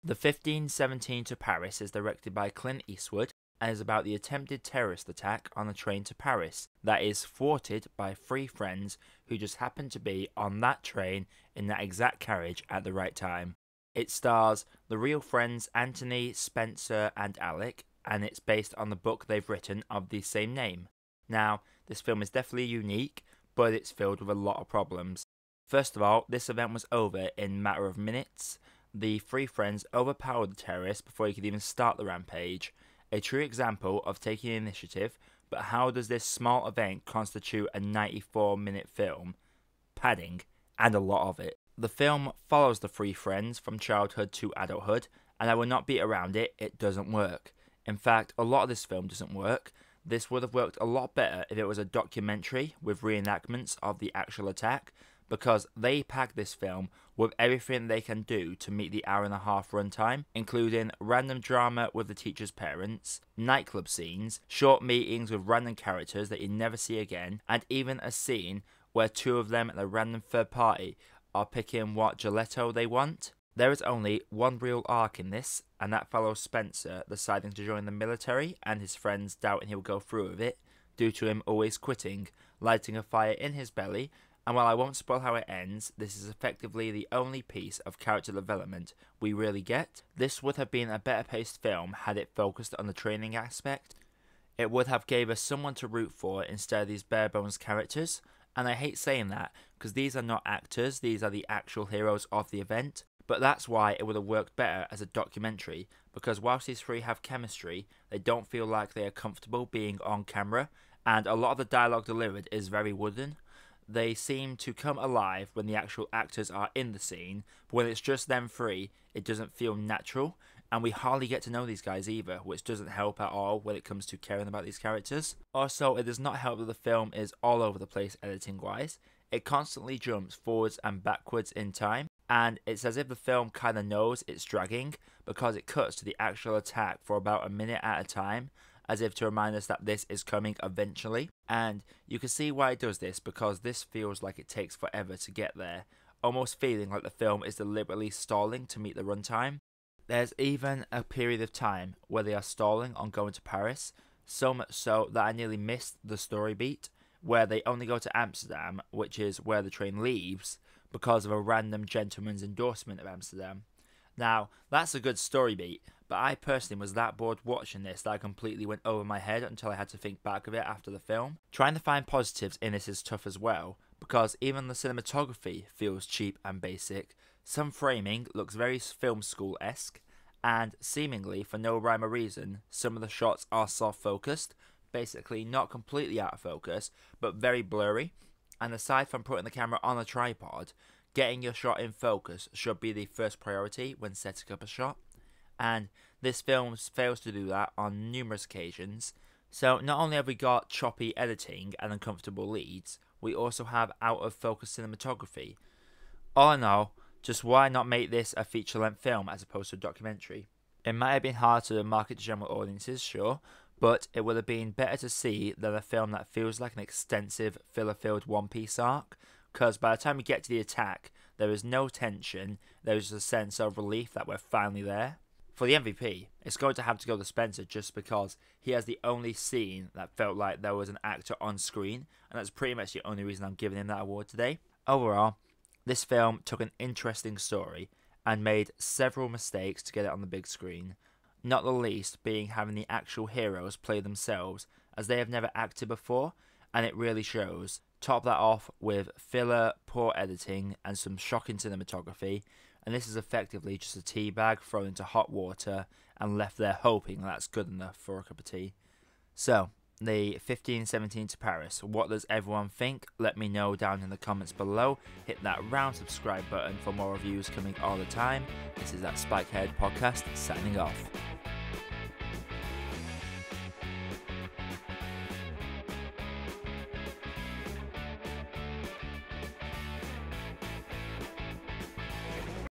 The 1517 to Paris is directed by Clint Eastwood and is about the attempted terrorist attack on a train to Paris that is thwarted by three friends who just happen to be on that train in that exact carriage at the right time. It stars the real friends Anthony, Spencer and Alec, and it's based on the book they've written of the same name. Now, this film is definitely unique, but it's filled with a lot of problems. First of all, this event was over in a matter of minutes. The three friends overpowered the terrorists before he could even start the rampage. A true example of taking initiative, but how does this small event constitute a 94-minute film? Padding, and a lot of it. The film follows the three friends from childhood to adulthood, and I will not beat around it, it doesn't work. In fact, a lot of this film doesn't work. This would have worked a lot better if it was a documentary with reenactments of the actual attack, because they pack this film with everything they can do to meet the hour-and-a-half runtime, including random drama with the teacher's parents, nightclub scenes, short meetings with random characters that you never see again, and even a scene where two of them and a random third party are picking what gelato they want. There is only one real arc in this, and that follows Spencer deciding to join the military and his friends doubting he'll go through with it, due to him always quitting, lighting a fire in his belly. And while I won't spoil how it ends, this is effectively the only piece of character development we really get. This would have been a better paced film had it focused on the training aspect. It would have gave us someone to root for instead of these bare bones characters. And I hate saying that, because these are not actors, these are the actual heroes of the event. But that's why it would have worked better as a documentary, because whilst these three have chemistry, they don't feel like they are comfortable being on camera, and a lot of the dialogue delivered is very wooden. They seem to come alive when the actual actors are in the scene, but when it's just them three, it doesn't feel natural, and we hardly get to know these guys either, which doesn't help at all when it comes to caring about these characters. Also, it does not help that the film is all over the place editing-wise. It constantly jumps forwards and backwards in time, and it's as if the film kinda knows it's dragging, because it cuts to the actual attack for about a minute at a time, as if to remind us that this is coming eventually. And you can see why it does this, because this feels like it takes forever to get there, almost feeling like the film is deliberately stalling to meet the runtime. There's even a period of time where they are stalling on going to Paris, so much so that I nearly missed the story beat, where they only go to Amsterdam, which is where the train leaves, because of a random gentleman's endorsement of Amsterdam. Now, that's a good story beat, but I personally was that bored watching this that I completely went over my head until I had to think back of it after the film. Trying to find positives in this is tough as well, because even the cinematography feels cheap and basic. Some framing looks very film school-esque, and seemingly for no rhyme or reason, some of the shots are soft-focused, basically not completely out of focus, but very blurry. And aside from putting the camera on a tripod, getting your shot in focus should be the first priority when setting up a shot, and this film fails to do that on numerous occasions. So not only have we got choppy editing and uncomfortable leads, we also have out of focus cinematography. All in all, just why not make this a feature-length film as opposed to a documentary? It might have been hard to market to general audiences, sure, but it would have been better to see than a film that feels like an extensive filler-filled one-piece arc, because by the time we get to the attack, there is no tension, there is a sense of relief that we're finally there. For the MVP, it's going to have to go to Spencer just because he has the only scene that felt like there was an actor on screen, and that's pretty much the only reason I'm giving him that award today. Overall, this film took an interesting story and made several mistakes to get it on the big screen, not the least being having the actual heroes play themselves, as they have never acted before, and it really shows. Top that off with filler, poor editing, and some shocking cinematography, and this is effectively just a tea bag thrown into hot water and left there hoping that's good enough for a cup of tea. So, the 1517 to Paris, what does everyone think? Let me know down in the comments below. Hit that round subscribe button for more reviews coming all the time. This is that Spikehead podcast, signing off.